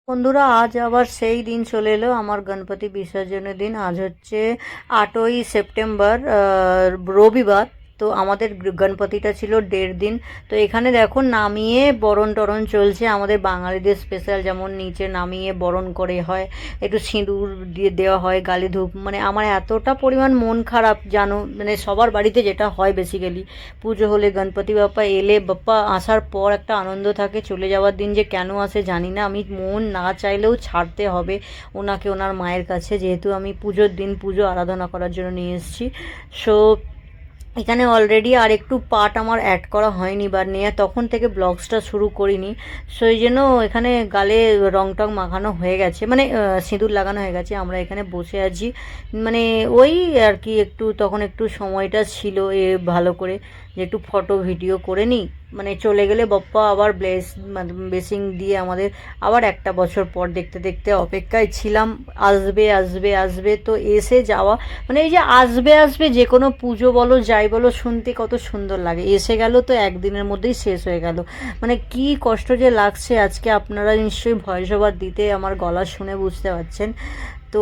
বন্ধুরা, আজ আবার সেই দিন চলে এলো আমার গণপতি বিসর্জনের দিন। আজ হচ্ছে 8ই সেপ্টেম্বর, রবিবার। তো আমাদের গণপতিটা ছিল 1.5 দিন। তো এখানে দেখো নামিয়ে বরণ টরণ চলছে আমাদের বাঙালিদের স্পেশাল, যেমন নিচে নামিয়ে বরণ করে হয়, একটু সিঁদুর দিয়ে দেওয়া হয়, গালে ধূপ। মানে আমার এতটা পরিমাণ মন খারাপ জানো, মানে সবার বাড়িতে যেটা হয় বেসিক্যালি পুজো হলে, গণপতি বাপ্পা এলে, বাপ্পা আসার পর একটা আনন্দ থাকে, চলে যাওয়ার দিন যে কেন আসে জানি না। আমি মন না চাইলেও ছাড়তে হবে ওনাকে, ওনার মায়ের কাছে, যেহেতু আমি পুজোর দিন পুজো আরাধনা করার জন্য নিয়ে এসেছি। সো এখানে অলরেডি আর একটু পার্ট আমার অ্যাড করা হয়নি বা নেয়া তখন থেকে ব্লগসটা শুরু করিনি। সো এই জন্য এখানে গালে রং টং মাখানো হয়ে গেছে, মানে সিঁদুর লাগানো হয়ে গেছে। আমরা এখানে বসে আছি, মানে ওই আর কি একটু তখন একটু সময়টা ছিল ভালো করে যে একটু ফটো ভিডিও করে নিই। মানে চলে গেলে বাপ্পা আবার ব্লেসিং দিয়ে আমাদের আবার একটা বছর পর দেখতে দেখতে অপেক্ষায় ছিলাম, আসবে আসবে আসবে, তো এসে যাওয়া। মানে এই যে আসবে আসবে, যে কোনো পুজো বলো যাই বলো, শুনতে কত সুন্দর লাগে। এসে গেল তো একদিনের মধ্যেই শেষ হয়ে গেল। মানে কি কষ্ট যে লাগছে আজকে, আপনারা নিশ্চয়ই ভয়েস ওভার দিতে আমার গলা শুনে বুঝতে পারছেন। তো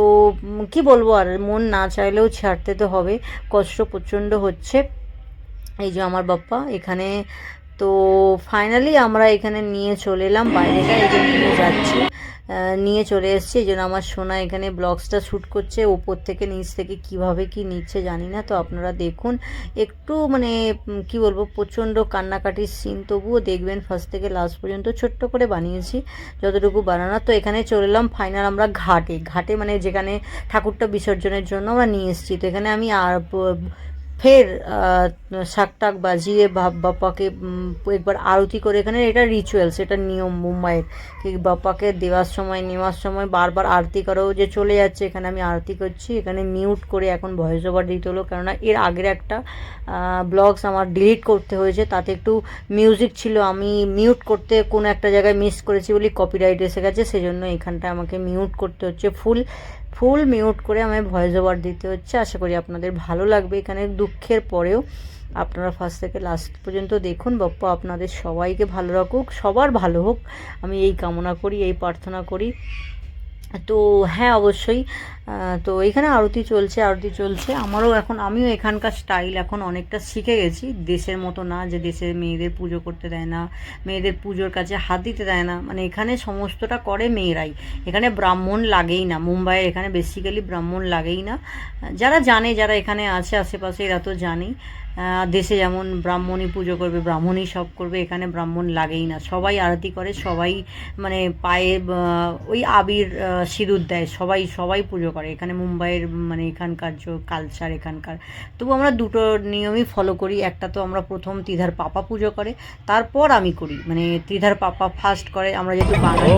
কি বলবো, আর মন না চাইলেও ছাড়তে তো হবে, কষ্ট প্রচণ্ড হচ্ছে। এই যে আমার বাপ্পা এখানে। তো ফাইনালি আমরা এখানে নিয়ে চলে এলাম, বাইরেটা এই যে নিয়ে যাচ্ছি, নিয়ে চলে এসেছি। এই জন্য আমার সোনা এখানে ব্লগসটা শ্যুট করছে, ওপর থেকে নিচ থেকে কিভাবে কি নিচ্ছে জানি না। তো আপনারা দেখুন একটু, মানে কি বলবো, প্রচণ্ড কান্নাকাটির সিন, তবুও দেখবেন ফার্স্ট থেকে লাস্ট পর্যন্ত। ছোট্ট করে বানিয়েছি যতটুকু বানানো। তো এখানে চলে এলাম ফাইনাল আমরা ঘাটে ঘাটে, মানে যেখানে ঠাকুরটা বিসর্জনের জন্য আমরা নিয়ে এসেছি। তো এখানে আমি আর ফের শাক টাক বাজিয়ে বাপ্পাকে একবার আরতি করে, এখানে এটা রিচুয়ালস, এটা নিয়ম মুম্বাইয়ের, কি বাপ্পাকে দেওয়ার সময় নেওয়ার সময় বারবার আরতি করাও যে চলে যাচ্ছে। এখানে আমি আরতি করছি, এখানে মিউট করে এখন ভয়েস ওভার দিতে হলো, কেননা এর আগের একটা ব্লগস আমার ডিলিট করতে হয়েছে, তাতে একটু মিউজিক ছিল, আমি মিউট করতে কোনো একটা জায়গায় মিস করেছি বলে কপিরাইট এসে গেছে, সেজন্য এখানটায় আমাকে মিউট করতে হচ্ছে, ফুল মিউট করে আমায় ভয়েস ওভার দিতে হচ্ছে। আশা করি আপনাদের ভালো লাগবে। এখানে দুঃখের পরেও আপনারা ফার্স্ট থেকে লাস্ট পর্যন্ত দেখুন। বাপ্পা আপনাদের সবাইকে ভালো রাখুক, সবার ভালো হোক, আমি এই কামনা করি, এই প্রার্থনা করি। তো হ্যাঁ, অবশ্যই। তো এখানে আরতি চলছে আমারও এখন, আমিও এখানকার স্টাইল এখন অনেকটা শিখে গেছি। দেশের মতো না যে দেশের মেয়েদের পুজো করতে দেয় না, মেয়েদের পুজোর কাছে হাত দিতে দেয় না, মানে এখানে সমস্তটা করে মেয়েরাই। এখানে ব্রাহ্মণ লাগেই না, মুম্বাইয়ের এখানে বেসিক্যালি ব্রাহ্মণ লাগেই না। যারা জানে, যারা এখানে আছে আশেপাশে, এরা তো জানেই। দেশে যেমন ব্রাহ্মণই পুজো করবে, ব্রাহ্মণই সব করবে, এখানে ব্রাহ্মণ লাগেই না, সবাই আরতি করে, সবাই মানে পায়ে ওই আবির সিঁদুর দেয়, সবাই সবাই পুজো করে এখানে মুম্বাইয়ের, মানে এখানকার যে কালচার এখানকার। তবু আমরা দুটো নিয়মই ফলো করি। একটা তো আমরা প্রথম ত্রিধার পাপা পুজো করে, তারপর আমি করি, মানে ত্রিধার পাপা ফার্স্ট করে, আমরা যেহেতু বাঙালি।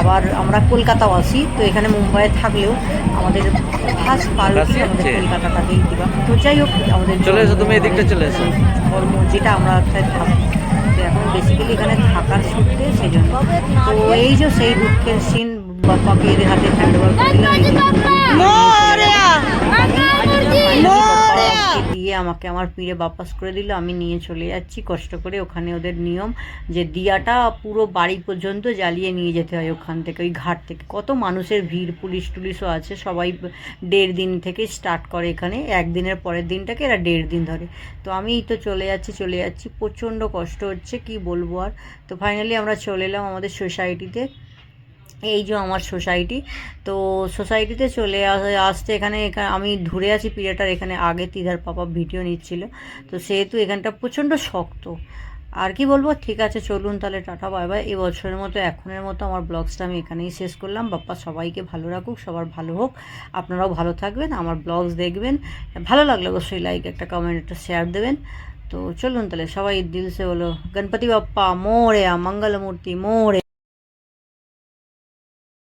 আবার আমরা কলকাতাও আসি, তো এখানে মুম্বাইয়ে থাকলেও আমাদের ফার্স্ট পালকি আমাদের কলকাতাটাকেই দিবা। তো যাই হোক, আমাদের চলে এসো, তুমি এদিকটা চলে এসো। ধর্ম যেটা আমরা একটা থাকি, তো এখন বেসিক্যালি এখানে থাকার সূত্রে সেই জন্য। তো এই যে সেই দুঃখের সিন, বাপ্পাকে এদের হাতে হ্যান্ড ওভার করে দিলাম, এই দিয়ে আমাকে আমার পীরে বাপাস করে দিল, আমি নিয়ে চলে যাচ্ছি কষ্ট করে। ওখানে ওদের নিয়ম যে দিয়াটা পুরো বাড়ি পর্যন্ত জ্বালিয়ে নিয়ে যেতে হয় ওখান থেকে, ওই ঘাট থেকে। কত মানুষের ভিড়, পুলিশ টুলিশও আছে, সবাই 1.5 দিন থেকে স্টার্ট করে এখানে, একদিনের পরের দিনটাকে এরা 1.5 দিন ধরে। তো আমি তো চলে যাচ্ছি, প্রচণ্ড কষ্ট হচ্ছে, কি বলবো আর। তো ফাইনালি আমরা চলে এলাম আমাদের সোসাইটিতে। এই যে আমার সোসাইটি। তো সোসাইটিতে চলে আসতে এখানে আমি ধরে আছি পিরিয়ডটার, এখানে আগে তিধার পাপা ভিডিও নিচ্ছিল, তো সেহেতু এখানটা প্রচণ্ড শক্ত। আর কি বলবো, ঠিক আছে চলুন তাহলে, টাটা বাই বাই। এই বছরের মতো, এখনের মতো আমার ব্লগসটা আমি এখানেই শেষ করলাম। বাপ্পা সবাইকে ভালো রাখুক, সবার ভালো হোক, আপনারাও ভালো থাকবেন, আমার ব্লগস দেখবেন। ভালো লাগলে অবশ্যই লাইক, একটা কমেন্ট, একটা শেয়ার দেবেন। তো চলুন তাহলে, সবাই দিল সে বলো গণপতি বাপ্পা মোরেয়া, মঙ্গলমূর্তি মোরে।